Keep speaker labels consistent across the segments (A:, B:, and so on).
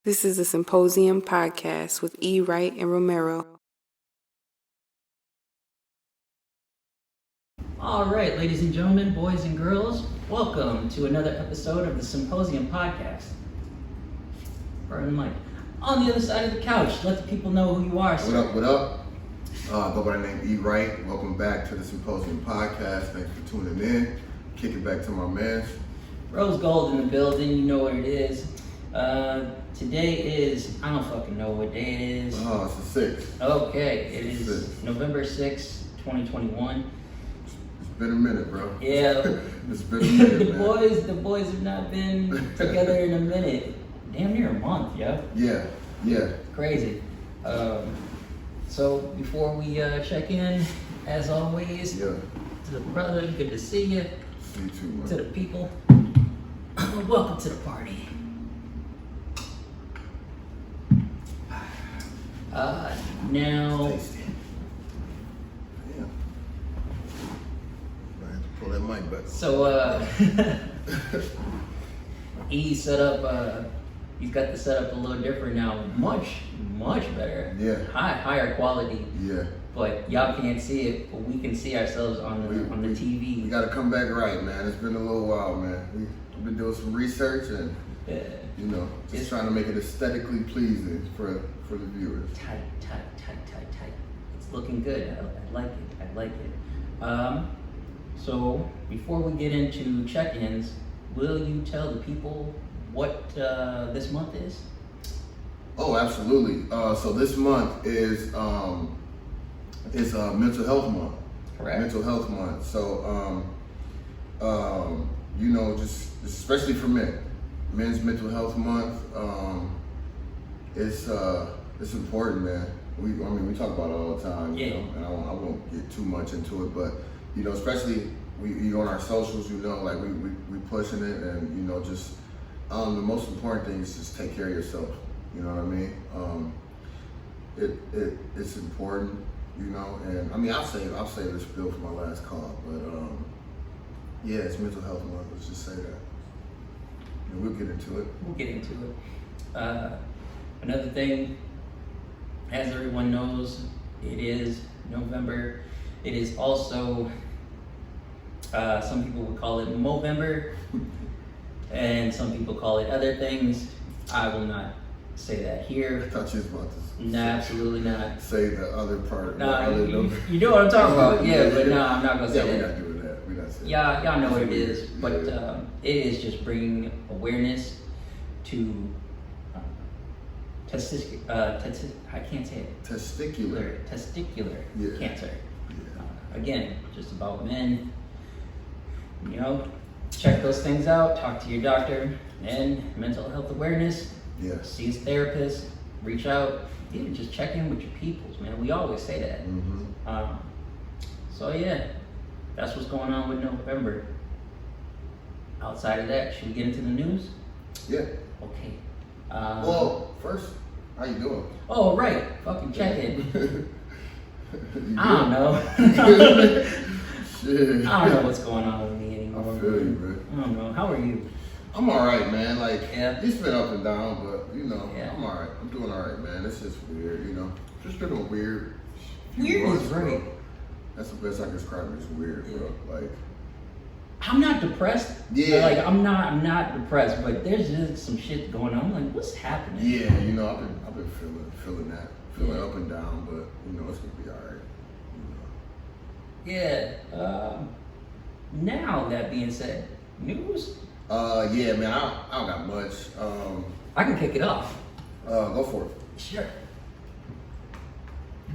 A: This is the Symposium podcast with Wright and Romero.
B: All right, ladies and gentlemen, boys and girls, welcome to another episode of the Symposium podcast. Pardon the mic. On the other side of the couch, let the people know who you are, sir.
C: What up? Go by the name E. Wright. Welcome back to the Symposium podcast. Thanks for tuning in. Kick it back to my man.
B: Rose Gold in the building, you know what it is. Today is, I don't fucking know what day it is.
C: Oh, it's the 6th.
B: Okay, it is
C: 6th.
B: November 6th, 2021.
C: It's been a minute, bro.
B: Yeah.
C: It's been a minute, man.
B: The boys have not been together in a minute. Damn near a month, yo.
C: Yeah.
B: Crazy. So before we check in, as always, to the brother, good to see you.
C: See you too, man.
B: To the people, welcome to the party. Now.
C: Tasty. Yeah. I have to pull that mic back.
B: So, he's set up. He's got the setup a little different now. Much better.
C: Yeah.
B: Higher quality.
C: Yeah.
B: But y'all can't see it, but we can see ourselves on the TV.
C: We got to come back right, man. It's been a little while, man. We've been doing some research and, just trying to make it aesthetically pleasing for the viewers.
B: Tight. It's looking good. I like it. So before we get into check-ins, will you tell the people what this month is?
C: Oh, absolutely. So this month is Mental Health Month.
B: Correct.
C: Mental Health Month. So, just especially for men, Men's Mental Health Month. It's important, man. We talk about it all the time, and I won't get too much into it, but especially we on our socials, like we pushing it, and the most important thing is just take care of yourself. You know what I mean? It's important, and I'll say this bill for my last call, but it's Mental Health Month. Let's just say that. We'll get into it.
B: Another thing, as everyone knows, it is November. It is also, some people would call it Movember, and some people call it other things. I will not say that here.
C: I thought you was about to
B: No, absolutely not.
C: say the other part.
B: No, you know what I'm talking about. Yeah, but no, I'm not going to say that.
C: We're not doing that. We're not saying
B: Yeah, y'all know what it is,
C: Yeah.
B: but it is just bringing awareness to I can't say it.
C: Testicular
B: Cancer.
C: Yeah.
B: Again, just about men. Check those things out. Talk to your doctor and mental health awareness.
C: Yes.
B: See a therapist. Reach out. Even just check in with your peoples, man. We always say that.
C: Mm-hmm.
B: That's what's going on with November. Outside of that, should we get into the news?
C: Yeah.
B: Okay.
C: Well, first, how you doing?
B: Oh, right. Fucking check in. I don't know.
C: Shit.
B: I don't know what's going on with me anymore.
C: I feel you, man.
B: I don't know. How are you?
C: I'm alright, man. It's been up and down, but I'm alright. I'm doing alright, man. It's just weird, Just been a weird.
B: Weird is
C: bro.
B: right.
C: That's the best I can describe it. It's weird, bro.
B: I'm not depressed.
C: Yeah.
B: I'm not depressed, but there's just some shit going on. I'm like, what's happening?
C: Yeah, I've been feeling that, up and down, but it's gonna be alright.
B: Yeah. Now that being said, news.
C: Yeah, man. I don't got much.
B: I can kick it off.
C: Go for it.
B: Sure.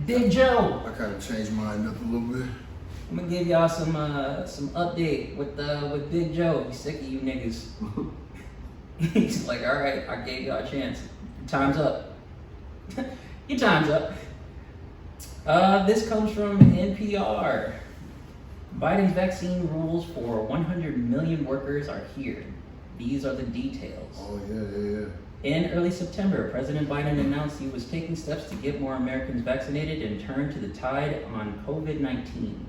B: Big Joe.
C: I kind of changed mine up a little bit.
B: I'm gonna give y'all some update with Big Joe. He's sick of you niggas. He's like, all right, I gave y'all a chance. Your time's up. Your time's up. This comes from NPR. Biden's vaccine rules for 100 million workers are here. These are the details.
C: Oh, yeah.
B: In early September, President Biden announced he was taking steps to get more Americans vaccinated and turn to the tide on COVID-19.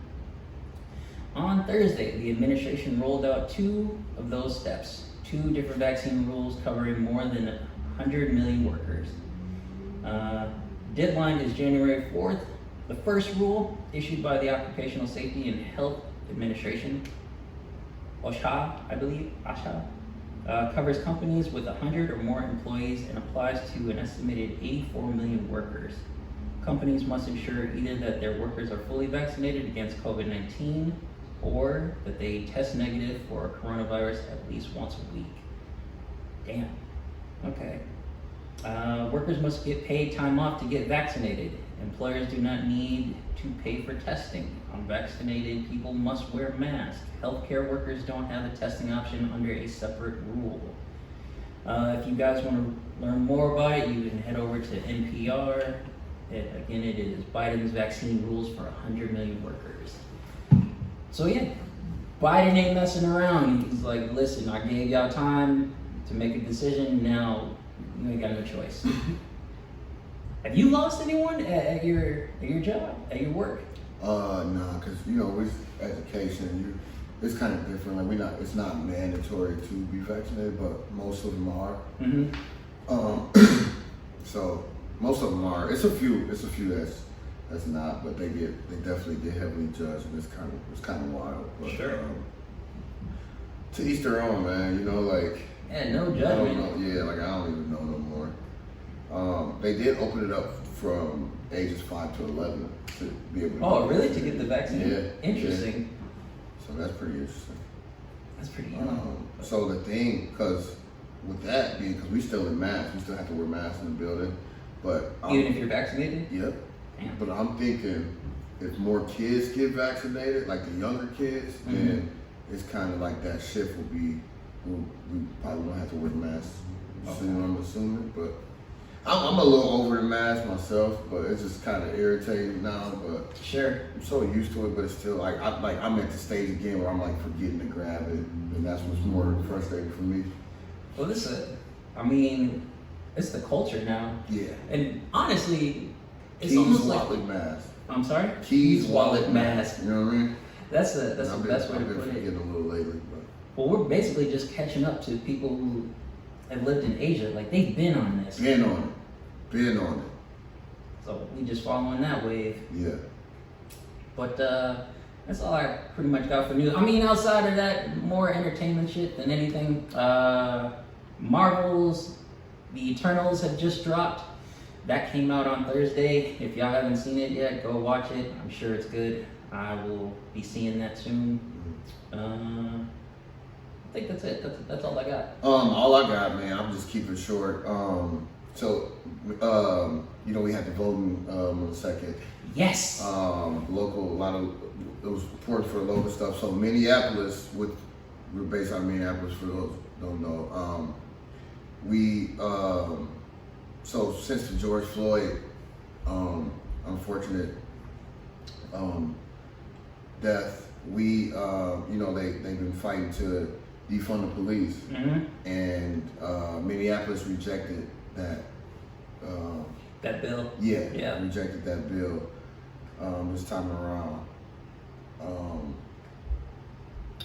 B: On Thursday, the administration rolled out two of those steps, two different vaccine rules covering more than 100 million workers. Deadline is January 4th. The first rule, issued by the Occupational Safety and Health Administration, OSHA, I believe, covers companies with 100 or more employees and applies to an estimated 84 million workers. Companies must ensure either that their workers are fully vaccinated against COVID-19 or that they test negative for coronavirus at least once a week. Damn. Okay. Workers must get paid time off to get vaccinated. Employers do not need to pay for testing. Unvaccinated people must wear masks. Healthcare workers don't have a testing option under a separate rule. If you guys want to learn more about it, you can head over to NPR. Again, it is Biden's vaccine rules for 100 million workers. So yeah, Biden ain't messing around. He's like, listen, I gave y'all time to make a decision. Now you ain't got no choice. Have you lost anyone at your job, at your work?
C: Nah, cause with education, it's kind of different. Like it's not mandatory to be vaccinated, but most of them are.
B: Mm-hmm.
C: So most of them are. It's a few that's not, but they definitely get heavily judged, and it's kind of wild. But,
B: sure.
C: To each their own, man.
B: Yeah, no judgment.
C: I don't know. Yeah, I don't even know no more. They did open it up from ages 5 to 11 to be able to.
B: Oh, really? To get the vaccine?
C: Yeah.
B: Interesting.
C: Yeah. So that's pretty interesting.
B: That's pretty young.
C: So the thing, because with that being, because we still in masks, we still have to wear masks in the building, but
B: even if you're vaccinated?
C: Yep.
B: Damn.
C: But I'm thinking if more kids get vaccinated, like the younger kids, then it's kind of like that shift will be. We probably won't have to wear masks.
B: Okay.
C: I'm assuming, but I'm a little over the mask myself, but it's just kind of irritating now. But
B: Sure.
C: I'm so used to it, but it's still I'm at the stage again where I'm forgetting to grab it, and that's what's more frustrating for me.
B: Well, it's the culture now.
C: Yeah.
B: And honestly, it's
C: Keys,
B: almost
C: wallet,
B: like
C: mask.
B: I'm sorry.
C: Keys, wallet, mask. You know what I mean?
B: That's the best way to
C: I've been
B: put it.
C: forgetting a little lately, but.
B: Well, we're basically just catching up to people who have lived in Asia. Like they've been on this.
C: Been on it.
B: So we just following that wave.
C: Yeah.
B: But that's all I pretty much got for news. I mean, outside of that, more entertainment shit than anything. Marvel's The Eternals have just dropped. That came out on Thursday. If y'all haven't seen it yet, go watch it. I'm sure it's good. I will be seeing that soon. I think that's it. That's all I got.
C: All I got, man, I'm just keeping it short. We had the voting on the second.
B: Yes.
C: It was important for local stuff. So Minneapolis, we're based out of Minneapolis for those who don't know. So since the George Floyd unfortunate death, they've been fighting to defund the police, and Minneapolis rejected that.
B: That bill.
C: Yeah. Rejected that bill this time around.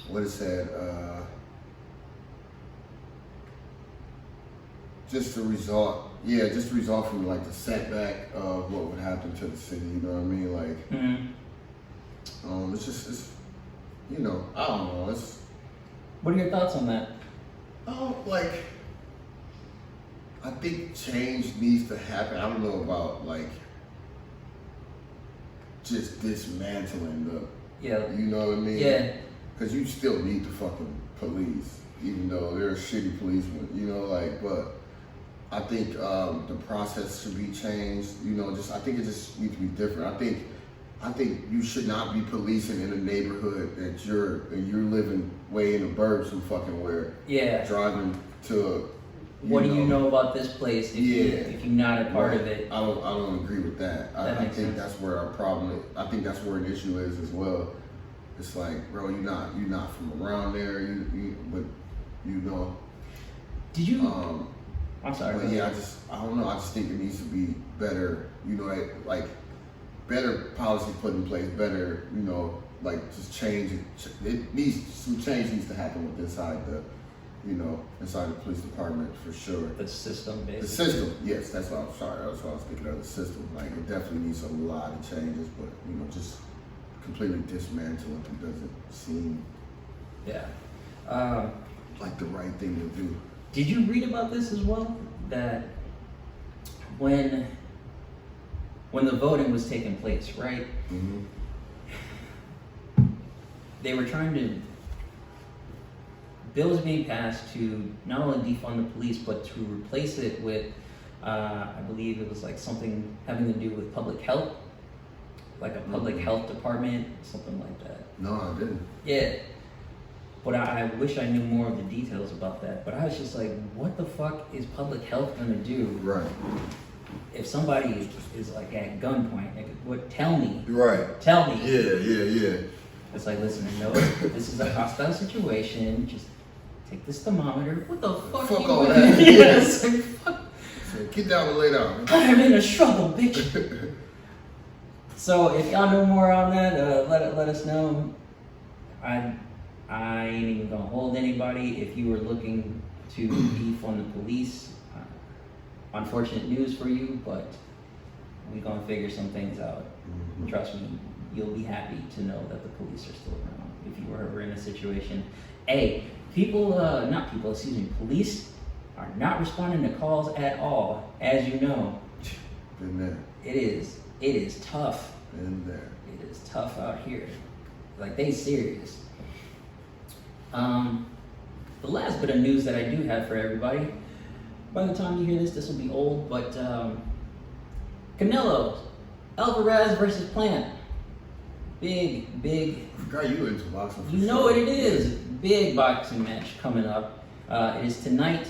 C: What it said, just the result from the setback of what would happen to the city. You know what I mean? It's I don't know.
B: What are your thoughts on that?
C: I think change needs to happen. I don't know about just dismantling the.
B: Yeah.
C: You know what I mean?
B: Yeah.
C: Because you still need the fucking police, even though they're shitty policemen. But I think the process should be changed. I think it just needs to be different. I think you should not be policing in a neighborhood that you're living way in the burbs some fucking where.
B: Yeah.
C: Driving to.
B: What do you know about this place if you're not a part of it?
C: I don't agree with that. I think that's where our problem is. I think that's where an issue is as well. It's like, bro, you're not from around there. But
B: Did you? I'm sorry.
C: But yeah, I don't know. I just think it needs to be better. Better policy put in place. Better, just change it. Some change needs to happen with inside the you know, inside the police department for sure.
B: The system, basically.
C: The system, yes, that's what I'm sorry. That's what I was thinking of. The system, like it definitely needs a lot of changes, but you know, just completely dismantling it doesn't seem like the right thing to do.
B: Did you read about this as well? That when the voting was taking place, right?
C: Mm-hmm.
B: They were trying to. Bills being passed to not only defund the police, but to replace it with, I believe it was like something having to do with public health, like a public health department, something like that.
C: No, I didn't.
B: Yeah. But I wish I knew more of the details about that. But I was just like, what the fuck is public health gonna do?
C: Right.
B: If somebody is like at gunpoint, like, what? Tell me.
C: Right.
B: Tell me.
C: Yeah.
B: It's like, listen, no, this is a hostile situation. Just take this thermometer. What the fuck?
C: Fuck
B: you
C: all
B: doing?
C: that.
B: Yeah, it's like, fuck.
C: So get down and lay down.
B: I'm in a struggle, bitch. So if y'all know more on that, let us know. I ain't even gonna hold anybody. If you were looking to defund the police, unfortunate news for you, but we gonna figure some things out.
C: Mm-hmm.
B: Trust me, you'll be happy to know that the police are still around. If you were ever in a situation, police are not responding to calls at all, as you know.
C: Been there.
B: It is tough.
C: Been there.
B: It is tough out here. Like, they serious. The last bit of news that I do have for everybody, by the time you hear this will be old, but Canelo, Alvarez versus Plant. Big.
C: I forgot you were into boxing.
B: You know what it is. Big boxing match coming up. It is tonight.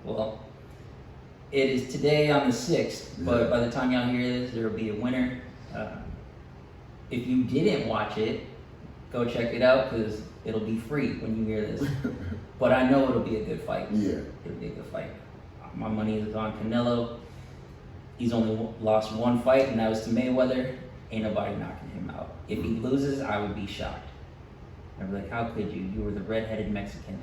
B: Well, it is today on the 6th, but by the time y'all hear this, there will be a winner. If you didn't watch it, go check it out because it'll be free when you hear this. But I know it'll be a good fight.
C: Yeah.
B: It'll be a good fight. My money is on Canelo. He's only lost one fight, and that was to Mayweather. Ain't nobody knocking him out. If he loses, I would be shocked. I'd be like, how could you? You were the redheaded Mexican.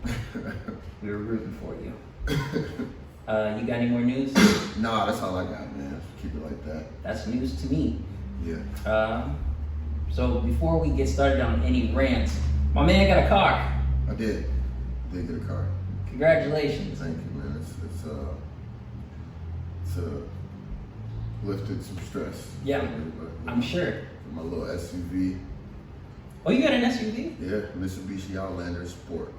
B: We were rooting for you. You got any more news?
C: Nah, that's all I got, man. Keep it like that.
B: That's news to me.
C: Yeah.
B: So before we get started on any rants, my man got a car.
C: I did get a car.
B: Congratulations.
C: Thank you, man. It's lifted some stress.
B: Yeah, I'm sure.
C: My little SUV.
B: Oh, you got an SUV?
C: Yeah, Mitsubishi Outlander Sport.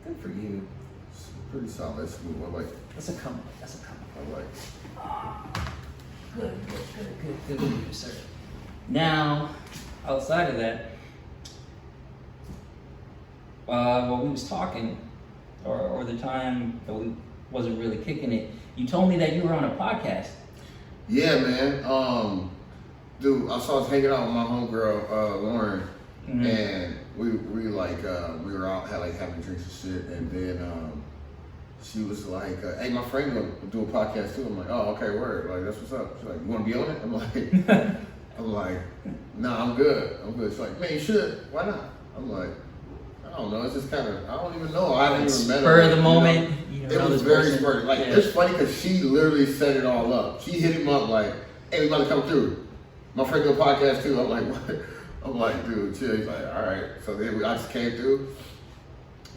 B: Good for you.
C: It's pretty solid. It's smooth. I like it.
B: That's a come.
C: I like it.
B: Good news, sir. Now, outside of that, when we was talking, or the time that we wasn't really kicking it, you told me that you were on a podcast.
C: Yeah, man. Dude, I was hanging out with my homegirl, Lauren, and we were out having drinks and shit, and then she was like, "Hey, my friend gonna do a podcast too." I'm like, "Oh, okay, word. Like, that's what's up." She's like, "You want to be on it?" I'm like, "Nah, I'm good. She's like, "Man, you should. Why not?" I'm like, I don't know. It's just kind of, I don't even know. I haven't even met her.
B: Spur of the moment. You know,
C: it was very spurred. Like, it's funny because she literally set it all up. She hit him up like, "Hey, we about to come through. My friend do a podcast too." I'm like, "What?" I'm like, "Dude, chill." He's like, "All right." So then I just came through.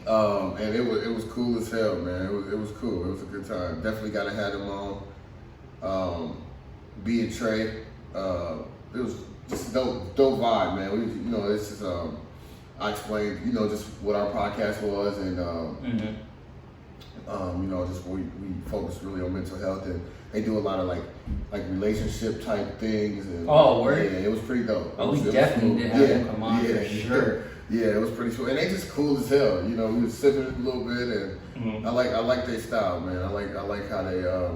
C: And it was cool as hell, man. It was cool. It was a good time. Definitely got to have him on. B and Trey. It was just a dope vibe, man. This is I explained, just what our podcast was, and just we focus really on mental health, and they do a lot of like relationship type things. And,
B: word?
C: Yeah, it was pretty dope.
B: Oh, we definitely did have them come on for sure.
C: Yeah, it was pretty sweet, and they just cool as hell. We was sipping it a little bit, and I like their style, man. I like how they, I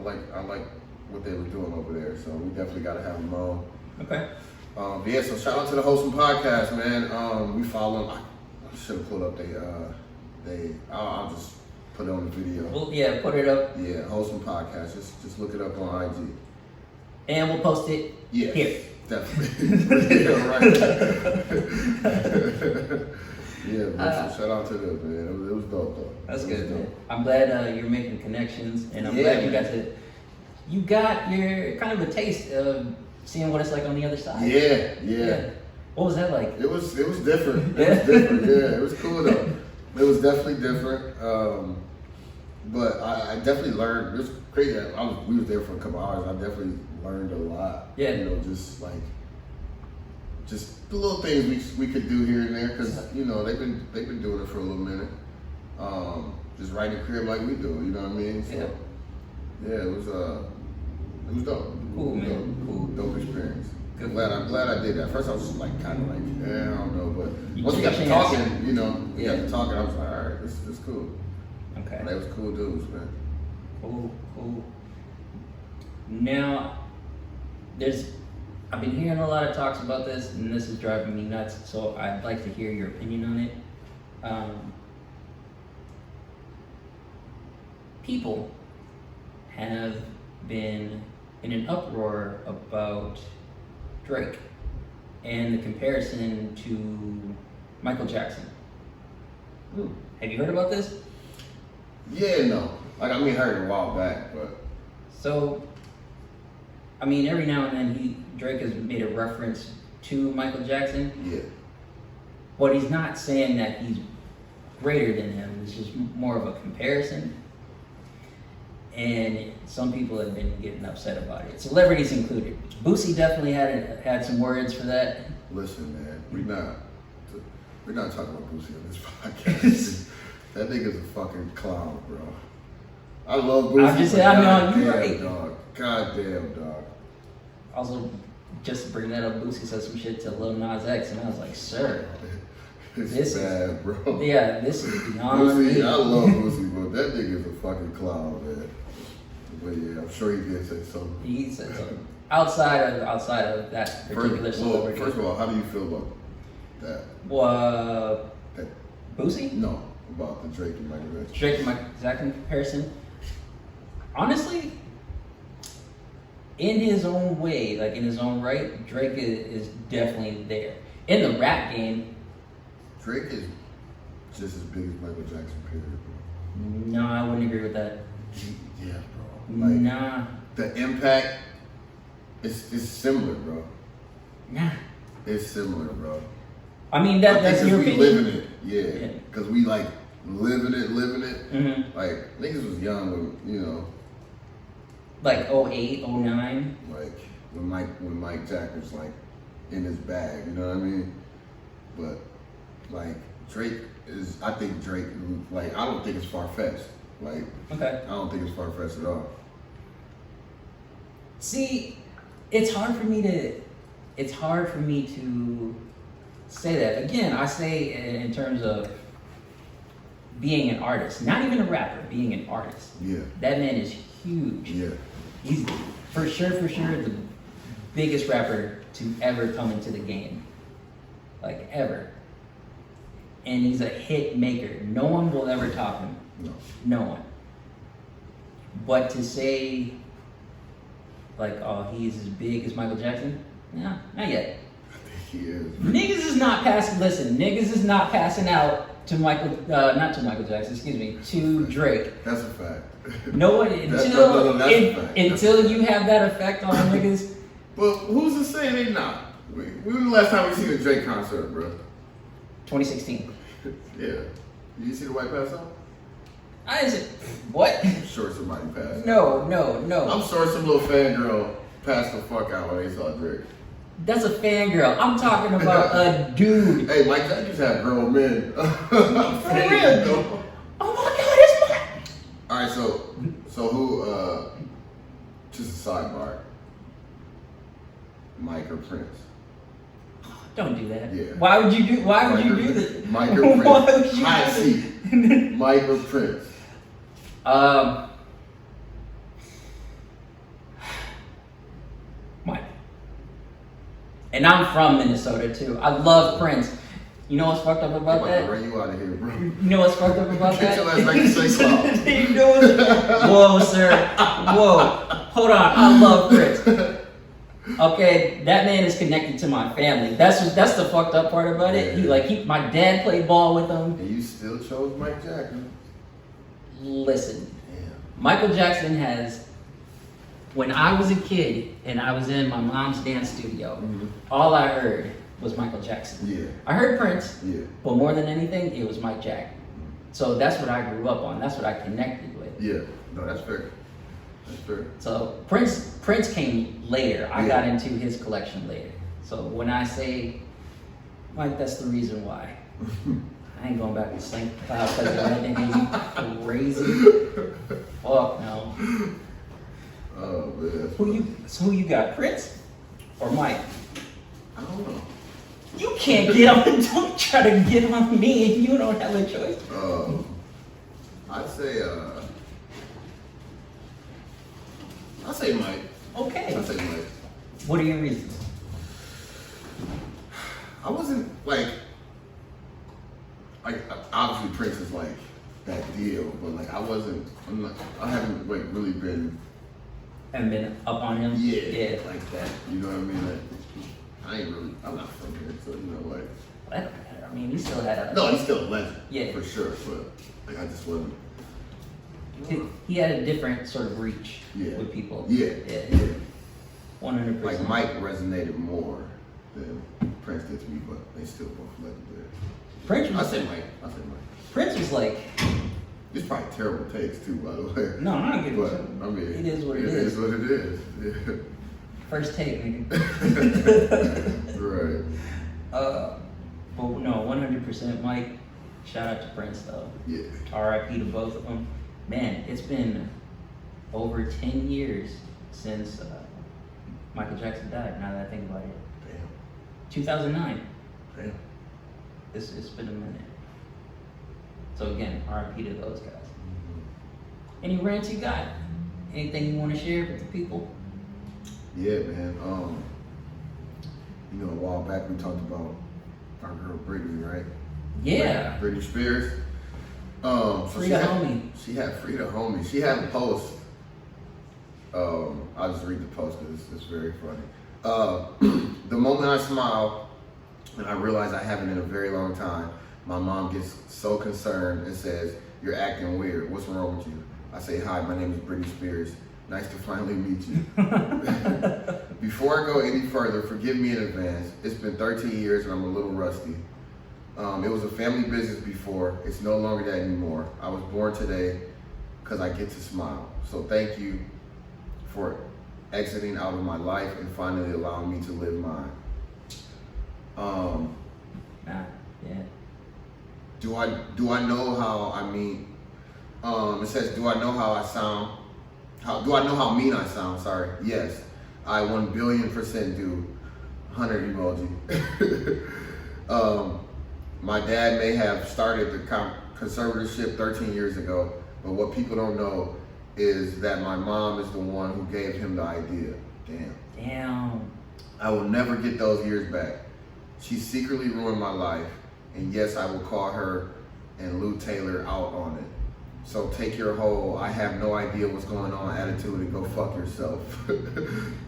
C: like what they were doing over there. So we definitely got to have them on.
B: Okay.
C: So shout out to the Wholesome Podcast, man. We follow them. I should have pulled up I'll just put it on the video.
B: Well, yeah, put it up.
C: Yeah, Wholesome Podcast. Just look it up on IG.
B: And we'll post it here.
C: Definitely. Yeah, right. Yeah, man. So shout out to them, man. It was dope, though.
B: That's good, man.
C: Dope.
B: I'm glad you're making connections, and I'm glad you got your kind of a taste of seeing what it's like on the other side.
C: Yeah.
B: What was that like?
C: It was different. It was different. Yeah, it was cool though. It was definitely different. But I definitely learned. It was crazy. We was there for a couple hours. I definitely learned a lot.
B: Yeah.
C: You know, just the little things we could do here and there, because you know they've been doing it for a little minute. Just right in the crib like we do. You know what I mean? So yeah, it was dope.
B: Cool, man. Cool.
C: Dope experience.
B: Good.
C: I'm glad I did that. First I was just like kind of like, I don't know, but
B: You
C: once we
B: took
C: got
B: a
C: to
B: chance.
C: talking, you know, we got to talking, I was like, all right, this is cool.
B: Okay.
C: They was cool dudes, man.
B: Cool. Now, I've been hearing a lot of talks about this, and this is driving me nuts, so I'd like to hear your opinion on it. People have been in an uproar about Drake and the comparison to Michael Jackson. Ooh, have you heard about this?
C: Yeah, no. Like, I heard it a while back, but.
B: So, every now and then Drake has made a reference to Michael Jackson.
C: Yeah.
B: But he's not saying that he's greater than him. It's just more of a comparison. And some people have been getting upset about it. Celebrities included. Boosie definitely had some words for that.
C: Listen, man, we're not talking about Boosie on this podcast. That nigga's a fucking clown, bro. I love Boosie.
B: I'm just saying, I know, you're right.
C: Dog. Goddamn, dog.
B: Also, just to bring that up, Boosie said some shit to Lil Nas X, and I was like, sir.
C: It's
B: This
C: bad, bro.
B: Yeah, this is beyond
C: Boosie,
B: me.
C: I love Boosie, but that nigga's a fucking clown, man. But yeah, I'm sure he did say something.
B: He said something. Outside of that particular celebrity.
C: First of all, how do you feel about that?
B: Well,
C: That
B: Boosie?
C: no, about the Drake and Michael Jackson.
B: Drake and Michael Jackson comparison. Honestly, in his own way, like in his own right, Drake is definitely there. In the rap game,
C: Drake is just as big as Michael Jackson, period, bro.
B: no, I wouldn't agree with that.
C: Yeah, bro. Like,
B: Nah.
C: the impact is similar, bro.
B: Nah.
C: It's similar, bro.
B: That's your
C: we
B: opinion.
C: living it,
B: Yeah.
C: yeah. Because we like living it.
B: Mm-hmm.
C: Like niggas was young when, you know,
B: Like 08, 09.
C: like when Mike Jack was like in his bag, you know what I mean? But like Drake I think Drake, like I don't think it's far fetched. Like
B: Okay.
C: I don't think it's far fetched at all.
B: See, it's hard for me to say that. Again, I say in terms of being an artist, not even a rapper, being an artist.
C: Yeah.
B: That man is huge.
C: Yeah.
B: He's for sure the biggest rapper to ever come into the game. Like ever. And he's a hit maker. No one will ever top him.
C: No.
B: No one. But to say like, oh, he's as big as Michael Jackson? No, not yet.
C: I think he is.
B: Niggas is not passing out to not to Michael Jackson, excuse me, to Drake.
C: That's a fact.
B: No one,
C: That's a fact.
B: until you have that effect on niggas.
C: But who's to say they not? When was the last time we seen a Drake concert, bro?
B: 2016.
C: Yeah. Did you see the white pass out?
B: I said, what?
C: I'm sure somebody passed.
B: No.
C: I'm sure some little fangirl passed the fuck out when they saw Drake.
B: That's a fangirl. I'm talking about a dude.
C: Hey, Mike Jack used to have grown men.
B: For real? Oh my God, it's Mike.
C: All right, so who? Just a sidebar. Mike or Prince?
B: Don't do that.
C: Yeah.
B: Why would you do this?
C: Mike or Prince?
B: Why would you
C: Hot
B: do this?
C: seat. Mike or Prince?
B: Mike. And I'm from Minnesota too. I love Prince. You know what's fucked up about
C: I'm
B: that?
C: about to run you out of here, bro.
B: You know what's fucked up about
C: Get
B: that?
C: your ass back to St. Cloud.
B: You know what's... Whoa, sir. Whoa. Hold on. I love Prince. Okay, that man is connected to my family. That's the fucked up part about it. My dad played ball with him.
C: And you still chose Mike Jackson.
B: Listen,
C: Damn.
B: Michael Jackson has. When I was a kid and I was in my mom's dance studio, all I heard was Michael Jackson.
C: Yeah.
B: I heard Prince,
C: Yeah.
B: but more than anything, it was Mike Jackson. So that's what I grew up on. That's what I connected with.
C: Yeah. No, that's fair. That's fair.
B: So Prince came later. I got into his collection later. So when I say Mike, that's the reason why. I ain't going back to St. Cloud because of anything. You crazy? Fuck no.
C: Oh man.
B: Who you got, Prince or Mike?
C: I don't know.
B: You can't get on. Don't try to get on me. You don't have a choice.
C: I'd say Mike.
B: Okay.
C: I'd say Mike.
B: What are your reasons?
C: I wasn't like obviously Prince is like that deal, but like I haven't like really been.
B: And been up on him?
C: Yeah, like that. You know what I mean? Like, I'm not from here, so you know, like.
B: That don't matter. I mean, he still had a.
C: No, he's still a legend.
B: Yeah.
C: For sure, but like I just wasn't.
B: He had a different sort of reach with people.
C: Yeah.
B: 100%.
C: Like Mike resonated more than Prince did to me, but they still both legendary. I say Mike.
B: Prince was like.
C: It's probably terrible takes too, by the way.
B: No, I'm not giving
C: But
B: it.
C: I mean,
B: It is what it
C: is.
B: is.
C: It is what it is. Yeah.
B: First take, nigga.
C: Right.
B: But no, 100% Mike. Shout out to Prince though.
C: Yeah.
B: R.I.P. to both of them. Man, it's been over 10 years since Michael Jackson died. Now that I think about it.
C: Damn.
B: 2009.
C: Damn.
B: It's been a minute. So again, R.I.P. to those guys. Any rants you got? Anything you want to share with the people?
C: Yeah, man. You know, a while back we talked about our girl Britney, right?
B: Yeah.
C: Britney Spears.
B: Free the homie.
C: She had Free the Homie. She had a post. I'll just read the post because it's very funny. The moment I smile and I realize I haven't in a very long time, my mom gets so concerned and says, "You're acting weird. What's wrong with you?" I say, "Hi, my name is Britney Spears. Nice to finally meet you." Before I go any further, forgive me in advance. It's been 13 years and I'm a little rusty. It was a family business before. It's no longer that anymore. I was born today because I get to smile. So thank you for exiting out of my life and finally allowing me to live mine.
B: Yeah.
C: Do I know how I mean? It says, do I know how I sound? Do I know how mean I sound? Sorry. Yes, I 1,000,000,000% do. 100 emoji. My dad may have started the conservatorship 13 years ago, but what people don't know is that my mom is the one who gave him the idea. Damn. I will never get those years back. She secretly ruined my life, and yes, I will call her and Lou Taylor out on it. So take your whole "I have no idea what's going on" attitude and go fuck yourself.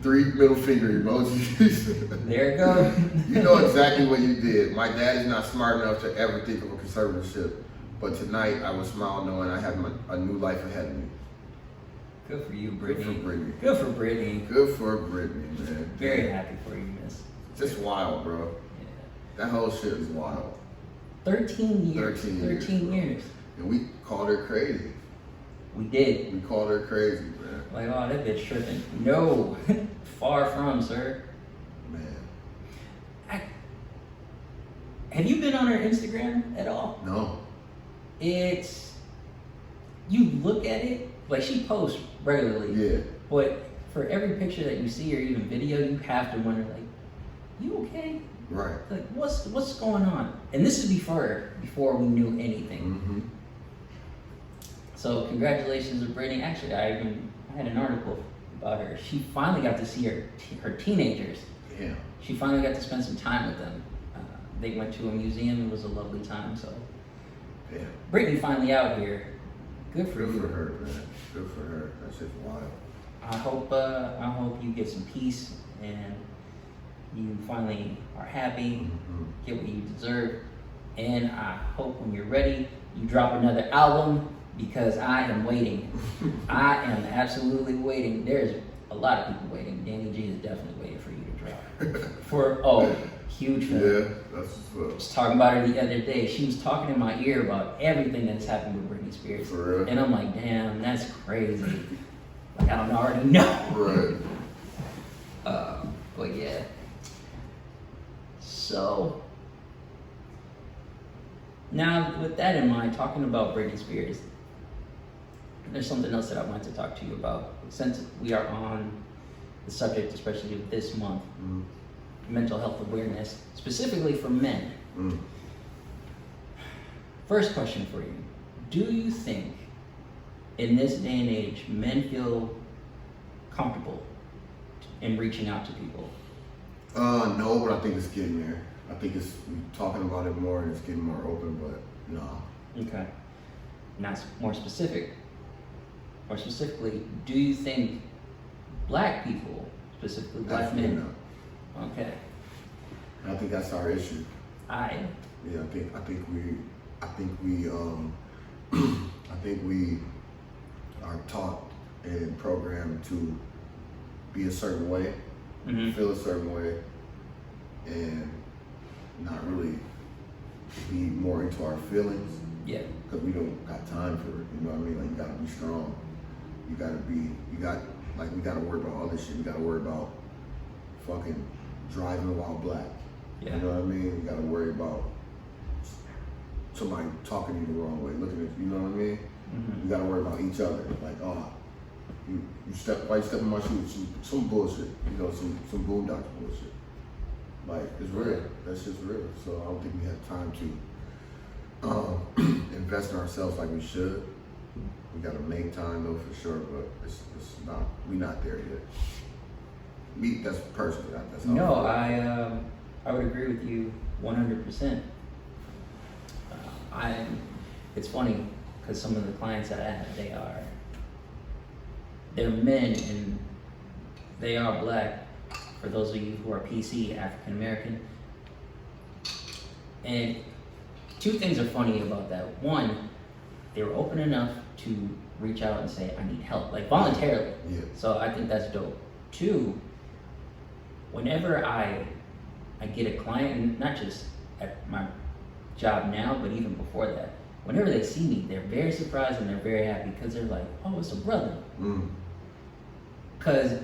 C: 3 middle finger emojis.
B: There it goes.
C: You know exactly what you did. My dad is not smart enough to ever think of a conservatorship, but tonight I will smile knowing I have a new life ahead of me.
B: Good for you, Britney.
C: Good for Britney.
B: Good for Britney.
C: Good for Britney, man.
B: Very happy for you, miss.
C: Just wild, bro.
B: Yeah.
C: That whole shit is wild.
B: 13 years. 13 years.
C: And we called her crazy.
B: We did.
C: We called her crazy, man.
B: Like, oh, that bitch tripping. No. Far from, sir.
C: Man.
B: Have you been on her Instagram at all?
C: No.
B: You look at it, like she posts regularly.
C: Yeah.
B: But for every picture that you see or even video, you have to wonder, like, you okay?
C: Right.
B: Like, what's going on? And this is before we knew anything.
C: Mm-hmm.
B: So congratulations to Britney. Actually, I had an article about her. She finally got to see her teenagers.
C: Yeah.
B: She finally got to spend some time with them. They went to a museum. It was a lovely time. So
C: Yeah.
B: Britney finally out here. Good for
C: Good
B: you.
C: for her, man. Good for her. That's just wild.
B: I hope you get some peace and you finally are happy, get what you deserve. And I hope when you're ready, you drop another album, because I am waiting. I am absolutely waiting. There's a lot of people waiting. Danny G is definitely waiting for you to drop. Huge fan.
C: Yeah, that's what's
B: I
C: up.
B: was talking about her the other day. She was talking in my ear about everything that's happened with Britney Spears.
C: For real?
B: And I'm like, damn, that's crazy. Like, I don't already know.
C: Right.
B: But yeah. So, now with that in mind, talking about Britney Spears, there's something else that I wanted to talk to you about. Since we are on the subject, especially of this month, mental health awareness, specifically for men. First question for you. Do you think in this day and age, men feel comfortable in reaching out to people?
C: No, but I think it's getting there. I think we're talking about it more and it's getting more open, but no.
B: Okay. Now, more specifically, do you think black people, specifically black men?
C: No.
B: Okay.
C: I think that's our issue.
B: I
C: think we are taught and programmed to be a certain way, feel a certain way, and not really be more into our feelings.
B: Yeah.
C: Because we don't got time for it. You know what I mean? Like, you gotta be strong. We gotta worry about all this shit. We gotta worry about fucking driving while black.
B: Yeah.
C: You know what I mean? We gotta worry about somebody talking to you the wrong way, looking at you. You know what I mean? We gotta worry about each other. Like, why you step in my shoes? Some bullshit. You know, some boondocks bullshit. Like, it's real. That's just real. So I don't think we have time to invest in ourselves like we should. We gotta make time though, for sure, but it's not. We're not there yet. Me, that's personally. That's how
B: No,
C: I
B: I would agree with you 100%. It's funny because some of the clients that I have, they're men and they are black. For those of you who are PC, African American. And two things are funny about that. One, they were open enough to reach out and say, I need help, like voluntarily.
C: Yeah.
B: So I think that's dope. Two, whenever I get a client, and not just at my job now, but even before that, whenever they see me, they're very surprised and they're very happy because they're like, oh, it's a brother. Because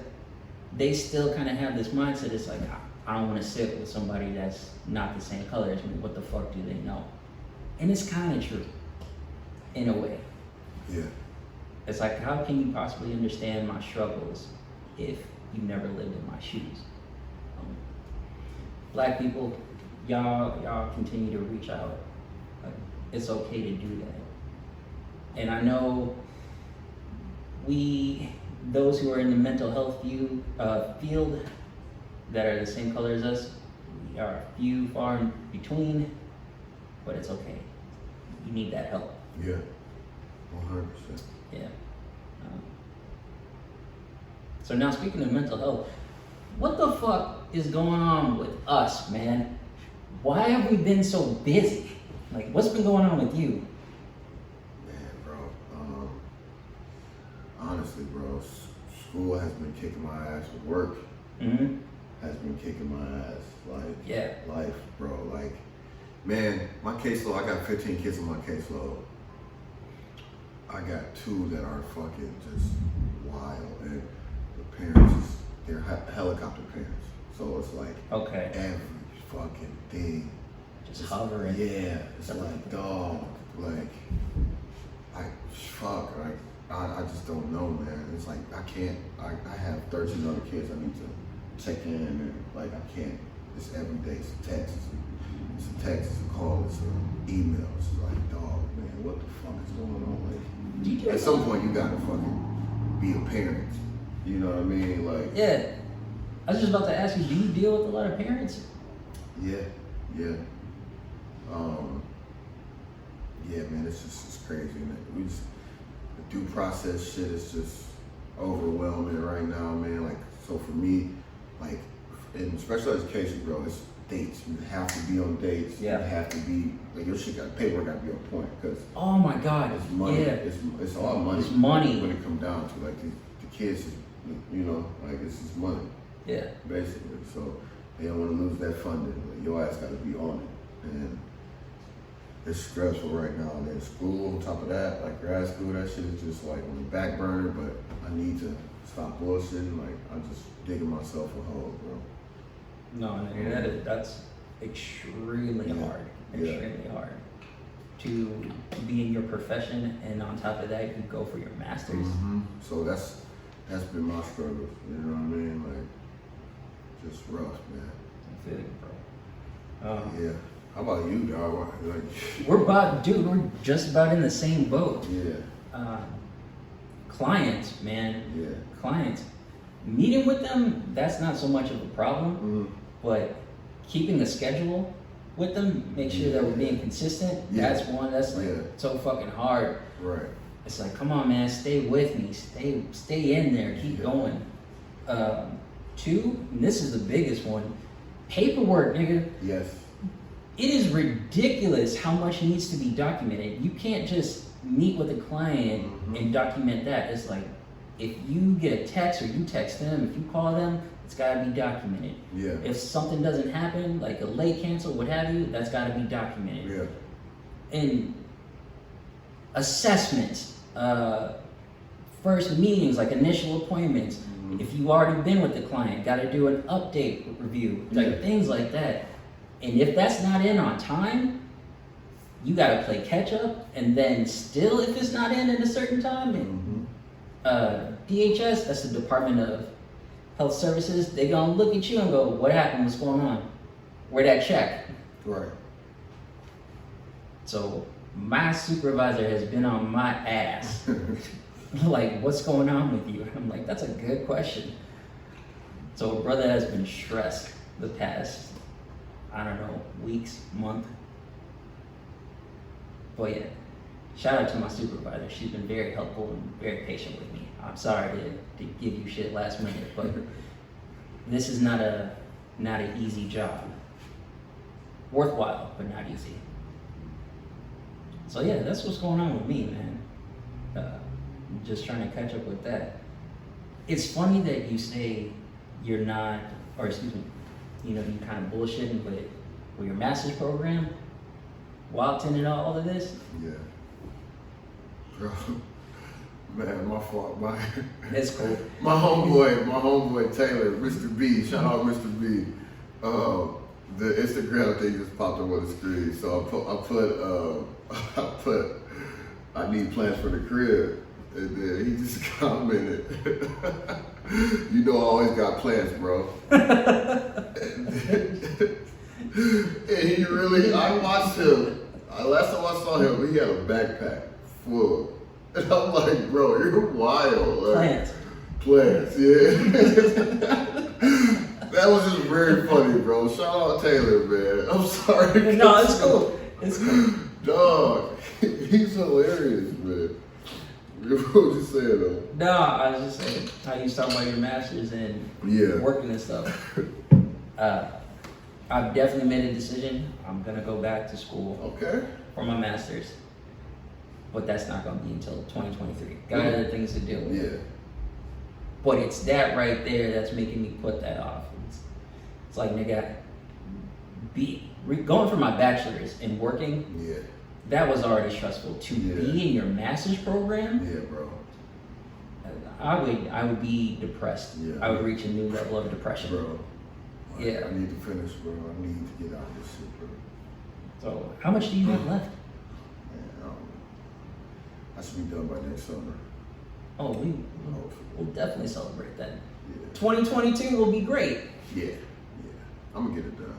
B: they still kind of have this mindset. It's like, I don't want to sit with somebody that's not the same color as me. What the fuck do they know? And it's kind of true, in a way.
C: Yeah.
B: It's like, how can you possibly understand my struggles if you never lived in my shoes? Black people, y'all continue to reach out. Like, it's okay to do that. And I know those who are in the mental health field that are the same color as us, we are few, far in between, but it's okay. You need that help.
C: Yeah. 100%.
B: Yeah. So now, speaking of mental health, what the fuck is going on with us, man? Why have we been so busy? Like, what's been going on with you?
C: Man, bro. Honestly, bro, school has been kicking my ass. Work has been kicking my ass. Like, life, bro. Like, man, my caseload, I got 15 kids on my caseload. I got 2 that are fucking just wild, and the parents, they're helicopter parents. So it's like,
B: Okay.
C: every fucking thing.
B: Just hovering.
C: Yeah, it's like, dog, like, I just don't know, man. It's like, I have 13 other kids I need to check in, and like, I can't, it's every day, it's a text, it's a call, it's an email. It's like, dog, man, what the fuck is going on? Like, at some point, you gotta fucking be a parent. You know what I mean? Like,
B: Yeah. I was just about to ask you, do you deal with a lot of parents?
C: yeah. Yeah, man, it's crazy, man. The due process shit is just overwhelming right now, man. Like, so for me, like in special education, bro, it's dates. You have to be on dates.
B: Yeah.
C: You have to be like your shit got paperwork got to be on point because
B: Oh my God.
C: it's money.
B: Yeah.
C: It's all money.
B: It's money.
C: when it comes down to like the kids. You know, like it's just money
B: Yeah.
C: basically. So they don't want to lose that funding. Like, your ass got to be on it, and it's stressful right now. And then school on top of that, like grad school, that shit is just like on the back burner. But I need to stop bullshitting. Like I'm just digging myself a hole, bro.
B: No, nigga, that's extremely
C: Yeah.
B: hard.
C: Yeah.
B: Extremely hard. To be in your profession, and on top of that, you go for your master's.
C: So that's been my struggle. You know what I mean? Like just rough, man.
B: I feel you, bro.
C: Yeah. How about you, dog? Like
B: We're just about in the same boat.
C: yeah,
B: Clients, man.
C: yeah.
B: Clients. Meeting with them, that's not so much of a problem, but keeping a schedule with them, make sure that we're being consistent,
C: Yeah.
B: that's like
C: Yeah.
B: so fucking hard.
C: Right.
B: It's like, come on, man, stay with me, stay in there, keep
C: Yeah.
B: going. Two, and this is the biggest one, paperwork, nigga.
C: Yes.
B: It is ridiculous how much needs to be documented. You can't just meet with a client and document that. It's like, if you get a text or you text them, if you call them, it's gotta be documented.
C: Yeah.
B: If something doesn't happen, like a late cancel, what have you, that's gotta be documented.
C: Yeah.
B: And assessments, first meetings, like initial appointments. If you've already been with the client, gotta do an update review, like
C: Yeah.
B: things like that. And if that's not in on time, you gotta play catch up. And then still, if it's not in at a certain time, DHS, that's the Department of Health Services, they gonna look at you and go, what happened, what's going on? Where that check?
C: Right.
B: So my supervisor has been on my ass. Like, what's going on with you? I'm like, that's a good question. So brother has been stressed the past, I don't know, weeks, month. But yeah, shout out to my supervisor. She's been very helpful and very patient with me. I'm sorry to give you shit last minute, but this is not an easy job. Worthwhile, but not easy. So yeah, that's what's going on with me, man. Just trying to catch up with that. It's funny that you say you're not, or excuse me, you know, you kind of bullshitting with your master's program while attending all of this.
C: Yeah. Bro. Man, my fault.
B: It's cool.
C: My homeboy Taylor, Mr. B, shout out Mr. B. The Instagram thing just popped up on the screen. So I put I need plans for the crib. And then he just commented, you know I always got plans, bro. And he really, I watched him. Last time I saw him, he had a backpack full. And I'm like, bro, you're wild. Like, plants, yeah. That was just very funny, bro. Shout out Taylor, man. I'm sorry.
B: No, it's cool. It's cool.
C: Dog, he's hilarious, man. What was you saying though?
B: No, I was just saying how you talk about your masters and working and stuff. I've definitely made a decision. I'm gonna go back to school for my masters, but that's not gonna be until 2023. Got other things to deal with.
C: Yeah.
B: But it's that right there that's making me put that off. It's like, nigga, going for my bachelor's and working.
C: Yeah.
B: That was already stressful. To be in your master's program,
C: yeah, bro.
B: I would be depressed.
C: Yeah.
B: I would reach a new level of depression.
C: Bro.
B: Yeah.
C: I need to finish, bro. I need to get out of this shit, bro.
B: So, how much do you have left?
C: Man, I should be done by next summer.
B: Oh, we'll definitely celebrate that.
C: Yeah.
B: 2022 will be great.
C: Yeah. Yeah. I'm gonna get it done.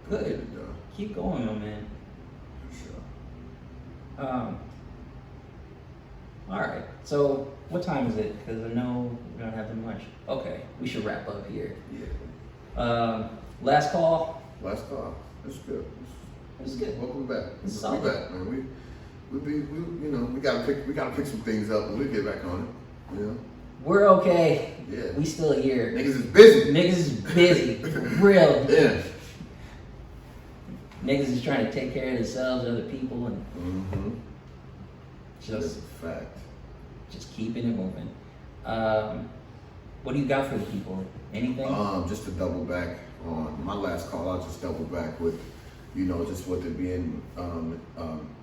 B: Good.
C: Get it done.
B: Keep going, my man.
C: For sure.
B: All right. So, what time is it? Because I know we don't have that much. Okay, we should wrap up here.
C: Yeah.
B: Last call.
C: Last call. That's good.
B: It's good.
C: Welcome back.
B: It's
C: We'll be
B: solid.
C: back, man. We gotta pick some things up and we'll get back on it. You know?
B: We're okay.
C: Yeah.
B: We still here.
C: Niggas is busy.
B: Niggas is busy. For real.
C: Yeah.
B: Niggas is trying to take care of themselves, other people, and
C: That's
B: just
C: a fact.
B: just keeping it moving. What do you got for the people? Anything?
C: Just to double back on my last call, I'll just double back with, just with it being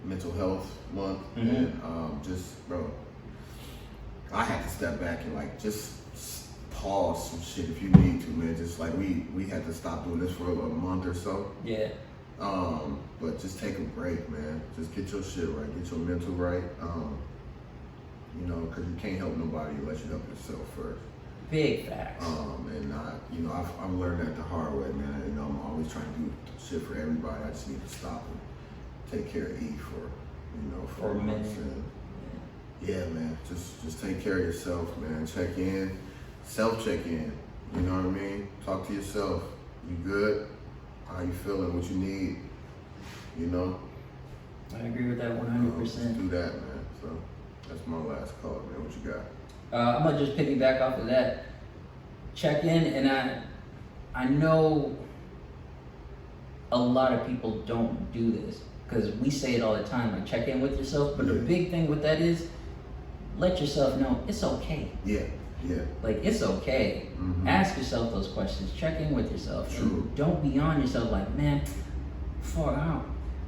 C: mental health month, and just, bro, I had to step back and like just pause some shit if you need to, man. Just like we had to stop doing this for a month or so.
B: Yeah.
C: But just take a break, man. Just get your shit right, get your mental right. Because you can't help nobody unless you help yourself first.
B: Big facts.
C: I've learned that the hard way, man. I'm always trying to do shit for everybody. I just need to stop and take care of E for
B: a minute.
C: And, yeah, man. Just take care of yourself, man. Check in, self-check in. You know what I mean? Talk to yourself. You good? How you feeling? What you need?
B: I agree with that 100%.
C: Just do that, man. So that's my last call, man. What you got?
B: I'm gonna just piggyback off of that. Check in, and I know a lot of people don't do this because we say it all the time, like check in with yourself. But the big thing with that is let yourself know it's okay.
C: Yeah.
B: Like it's okay. Ask yourself those questions. Check in with yourself.
C: True.
B: And don't be on yourself like, man,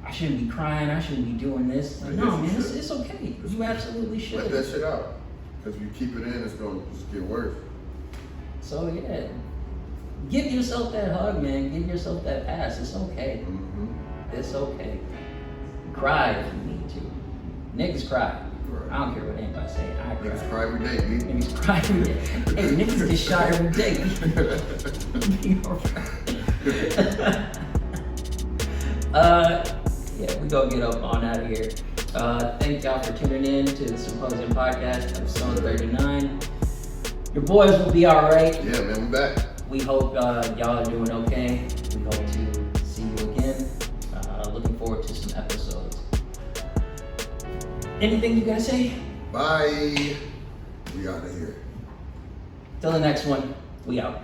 B: I shouldn't be crying. I shouldn't be doing this. Like, no, man, it's okay. You absolutely should.
C: Let that shit out. Because if you keep it in, it's going to just get worse.
B: So yeah, give yourself that hug, man. Give yourself that pass. It's okay. It's okay. Cry if you need to. Niggas cry.
C: Right.
B: I don't care what anybody say. I cry.
C: Niggas cry every day, B.
B: Niggas cry every day. Hey, niggas get shot every day. Yeah, we gonna get up on out of here. Thank y'all for tuning in to the Symposium podcast, episode 39. Your boys will be alright.
C: Yeah, man, we back.
B: We hope y'all are doing okay. We hope to see you again. Looking forward to some episodes. Anything you guys say?
C: Bye. We out of here.
B: Till the next one, we out.